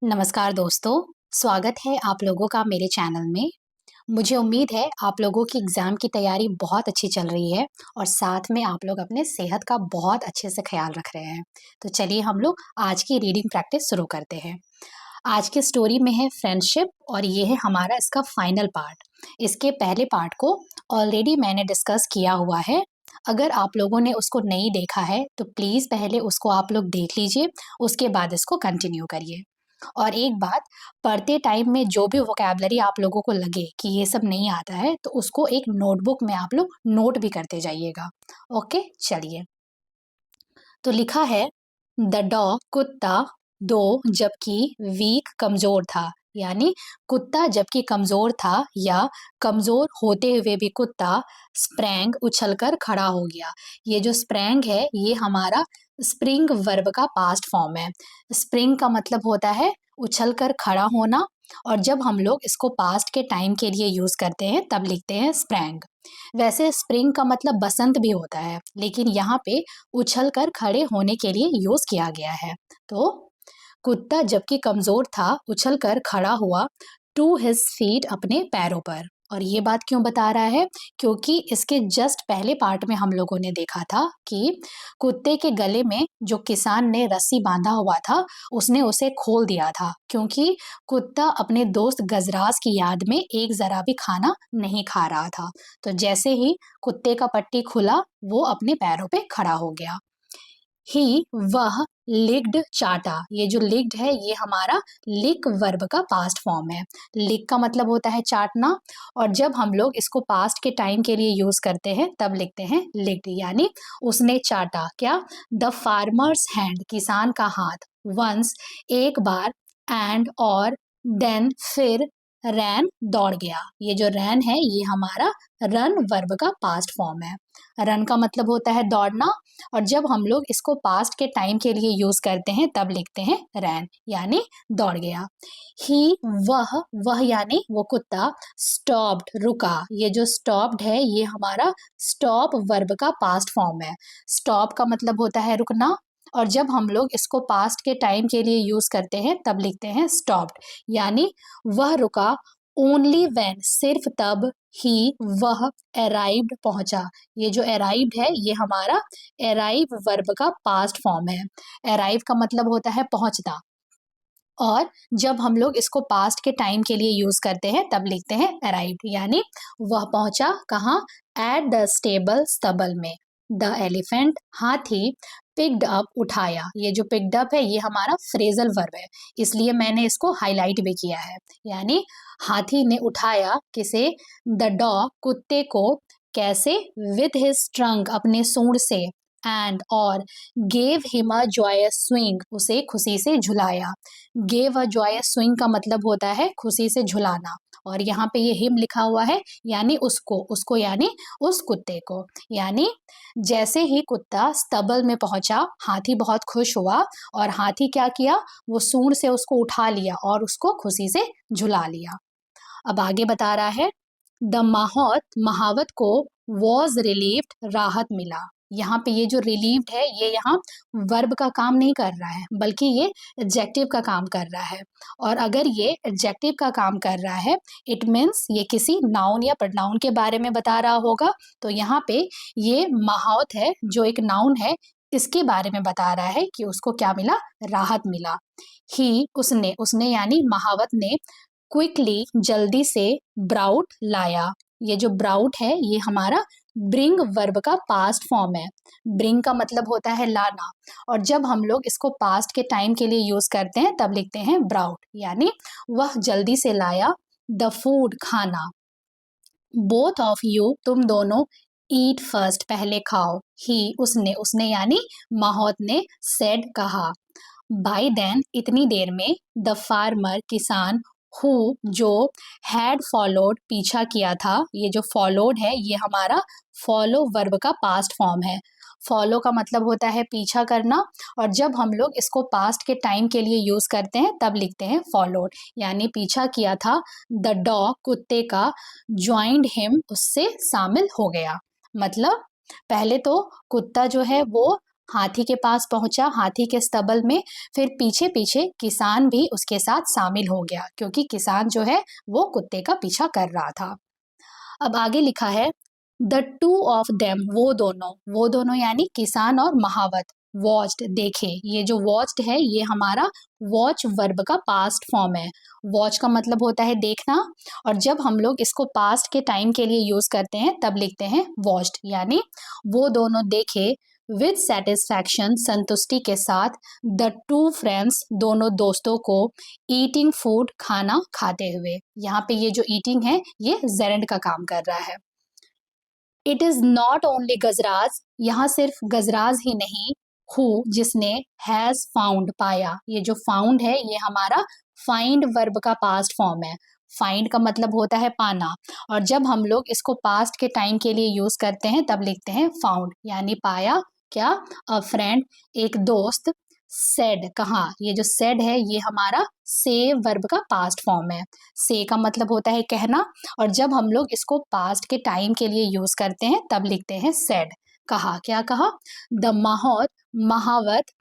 नमस्कार दोस्तों, स्वागत है आप लोगों का मेरे चैनल में। मुझे उम्मीद है आप लोगों की एग्ज़ाम की तैयारी बहुत अच्छी चल रही है और साथ में आप लोग अपने सेहत का बहुत अच्छे से ख्याल रख रहे हैं। तो चलिए हम लोग आज की रीडिंग प्रैक्टिस शुरू करते हैं। आज की स्टोरी में है फ्रेंडशिप और ये है हमारा इसका फाइनल पार्ट। इसके पहले पार्ट को ऑलरेडी मैंने डिस्कस किया हुआ है। अगर आप लोगों ने उसको नहीं देखा है तो प्लीज़ पहले उसको आप लोग देख लीजिए, उसके बाद इसको कंटिन्यू करिए। और एक बात, पढ़ते टाइम में जो भी वोकैबुलरी आप लोगों को लगे कि ये सब नहीं आता है तो उसको एक नोटबुक में आप लोग नोट भी करते जाइएगा। ओके, चलिए। तो लिखा है द डॉग कुत्ता दो जबकि वीक कमजोर था, यानी कुत्ता जबकि कमजोर था या कमजोर होते हुए भी कुत्ता स्प्रैंग उछलकर खड़ा हो गया। ये जो स्प्रैंग है ये हमारा स्प्रिंग वर्ब का पास्ट फॉर्म है। स्प्रिंग का मतलब होता है उछलकर खड़ा होना, और जब हम लोग इसको पास्ट के टाइम के लिए यूज करते हैं तब लिखते हैं स्प्रैंग। वैसे स्प्रिंग का मतलब बसंत भी होता है, लेकिन यहाँ पे उछलकर खड़े होने के लिए यूज किया गया है। तो कुत्ता जबकि कमजोर था उछलकर खड़ा हुआ टू हिज फीट, अपने पैरों पर। और ये बात क्यों बता रहा है? क्योंकि इसके जस्ट पहले पार्ट में हम लोगों ने देखा था कि कुत्ते के गले में जो किसान ने रस्सी बांधा हुआ था उसने उसे खोल दिया था, क्योंकि कुत्ता अपने दोस्त गजराज की याद में एक जरा भी खाना नहीं खा रहा था। तो जैसे ही कुत्ते का पट्टी खुला वो अपने पैरों पे खड़ा हो गया। ही वह लिक्ड चाटा, ये जो लिक्ड है ये हमारा लिक वर्ब का पास्ट फॉर्म है। लिक का मतलब होता है चाटना, और जब हम लोग इसको पास्ट के टाइम के लिए यूज करते हैं तब लिखते हैं लिक्ड, यानी उसने चाटा क्या? द फार्मर्स हैंड, किसान का हाथ, वंस, एक बार, एंड और, देन फिर, रैन, दौड़ गया। ये जो रैन है ये हमारा रन वर्ब का पास्ट फॉर्म है। रन का मतलब होता है दौड़ना, और जब हम लोग इसको पास्ट के टाइम के लिए यूज करते हैं तब लिखते हैं रैन, यानी दौड़ गया। ही वह यानी वो कुत्ता, स्टॉप्ड, रुका। ये जो स्टॉप्ड है ये हमारा स्टॉप वर्ब का पास्ट फॉर्म है। स्टॉप का मतलब होता है रुकना, और जब हम लोग इसको पास्ट के टाइम के लिए यूज करते हैं तब लिखते हैं स्टॉप्ड, यानी वह रुका। ओनली व्हेन, सिर्फ तब, ही वह, अराइव्ड, पहुंचा। ये जो अराइव्ड है ये हमारा अराइव वर्ब का पास्ट फॉर्म है। अराइव का मतलब होता है पहुंचना, और जब हम लोग इसको पास्ट के टाइम के लिए यूज करते हैं तब लिखते हैं अराइव्ड, यानी वह पहुंचा कहाँ? एट द स्टेबल, स्तबल में। द एलिफेंट, हाथी, पिक्ड अप, उठाया। ये जो पिक्ड अप है ये हमारा फ्रेजल वर्ब है, इसलिए मैंने इसको हाईलाइट भी किया है। यानी हाथी ने उठाया किसे? द डॉग, कुत्ते को। कैसे? विद हिज ट्रंक, अपने सूंड से। एंड और, gave him a joyous swing, उसे खुशी से झुलाया। गेव अ जॉयस स्विंग का मतलब होता है खुशी से झुलाना, और यहाँ पे ये हिम लिखा हुआ है, यानी उसको, उसको यानी उस कुत्ते को। यानी जैसे ही कुत्ता स्तबल में पहुंचा हाथी बहुत खुश हुआ, और हाथी क्या किया? वो सूंड से उसको उठा लिया और उसको खुशी से झुला लिया। अब आगे बता रहा है द माहौत, महावत को, वॉज रिलीव्ड, राहत मिला। यहाँ पे ये जो रिलीव्ड है ये यहाँ वर्ब का काम नहीं कर रहा है, बल्कि ये एडजेक्टिव का काम कर रहा है। और अगर ये एडजेक्टिव का काम कर रहा है इट मीन्स ये किसी नाउन या प्रोनाउन के बारे में बता रहा होगा। तो यहाँ पे ये माहौत है जो एक नाउन है, इसके बारे में बता रहा है कि उसको क्या मिला? राहत मिला। ही, उसने, उसने यानी महावत ने, क्विकली, जल्दी से, ब्राउट, लाया। ये जो ब्राउट है ये हमारा ब्रिंग वर्ब का पास्ट फॉर्म है। ब्रिंग का मतलब होता है लाना, और जब हम लोग इसको पास्ट के टाइम के लिए यूज करते हैं तब लिखते हैं ब्राउट, यानी वह जल्दी से लाया। द फूड, खाना। बोथ ऑफ यू, तुम दोनों। ईट फर्स्ट, पहले खाओ। ही, उसने, उसने यानी माहौत ने, सेड, कहा। बाय देन, इतनी देर में। द फार्मर, किसान। हु, जो। हैड फॉलोड, पीछा किया था। ये जो फॉलोड है ये हमारा फॉलो वर्ब का पास्ट फॉर्म है। फॉलो का मतलब होता है पीछा करना, और जब हम लोग इसको पास्ट के टाइम के लिए यूज करते हैं तब लिखते हैं फॉलोड, यानी पीछा किया था। द डॉग, कुत्ते का। ज्वाइंड हिम, उससे शामिल हो गया। मतलब पहले तो कुत्ता जो है वो हाथी के पास पहुंचा, हाथी के stubble में, फिर पीछे पीछे किसान भी उसके साथ शामिल हो गया क्योंकि किसान जो है वो कुत्ते का पीछा कर रहा था। अब आगे लिखा है द टू ऑफ देम, वो दोनों यानी किसान और महावत, वॉच्ड देखे। ये जो वॉच्ड है ये हमारा वॉच वर्ब का पास्ट फॉर्म है। वॉच का मतलब होता है देखना, और जब हम लोग इसको पास्ट के टाइम के लिए यूज करते हैं तब लिखते हैं वॉच्ड, यानी वो दोनों देखे विद सेटिस्फैक्शन, संतुष्टि के साथ, द टू फ्रेंड्स, दोनों दोस्तों को, ईटिंग फूड, खाना खाते हुए। यहाँ पे ये जो ईटिंग है ये जेरेंड का काम कर रहा है। इट इज नॉट ओनली गजराज, यहाँ सिर्फ गजराज ही नहीं, हु जिसने, हैज फाउंड पाया। ये जो फाउंड है ये हमारा फाइंड वर्ब का पास्ट फॉर्म है। फाइंड का मतलब होता है पाना, और जब हम लोग इसको पास्ट के टाइम के लिए यूज करते हैं तब लिखते हैं फाउंड, यानी पाया क्या, अ फ्रेंड, एक दोस्त, सेड कहा। ये जो सेड है ये हमारा से वर्ब का पास्ट फॉर्म है। से का मतलब होता है कहना, और जब हम लोग इसको पास्ट के टाइम के लिए यूज करते हैं तब लिखते हैं सेड, कहा। क्या कहा, द महावत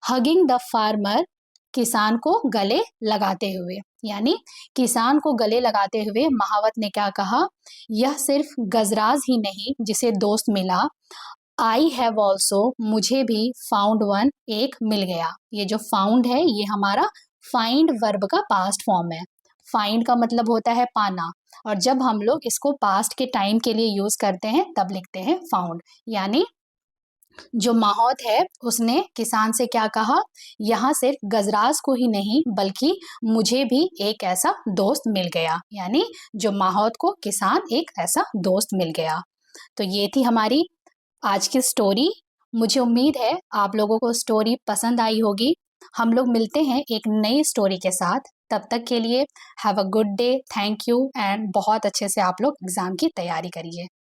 हगिंग द फार्मर, किसान को गले लगाते हुए, यानी किसान को गले लगाते हुए महावत ने क्या कहा, यह सिर्फ गजराज ही नहीं जिसे दोस्त मिला, आई हैव ऑल्सो, मुझे भी, फाउंड वन, एक मिल गया। ये जो फाउंड है ये हमारा फाइंड वर्ब का पास्ट फॉर्म है। फाइंड का मतलब होता है पाना, और जब हम लोग इसको पास्ट के टाइम के लिए यूज करते हैं तब लिखते हैं फाउंड। यानी जो माहौत है उसने किसान से क्या कहा, यहाँ सिर्फ गजराज को ही नहीं बल्कि मुझे भी एक ऐसा दोस्त मिल गया, यानी जो माहौत को किसान एक ऐसा दोस्त मिल गया। तो ये थी हमारी आज की स्टोरी। मुझे उम्मीद है आप लोगों को स्टोरी पसंद आई होगी। हम लोग मिलते हैं एक नई स्टोरी के साथ, तब तक के लिए have a good day, thank you, and बहुत अच्छे से आप लोग एग्जाम की तैयारी करिए।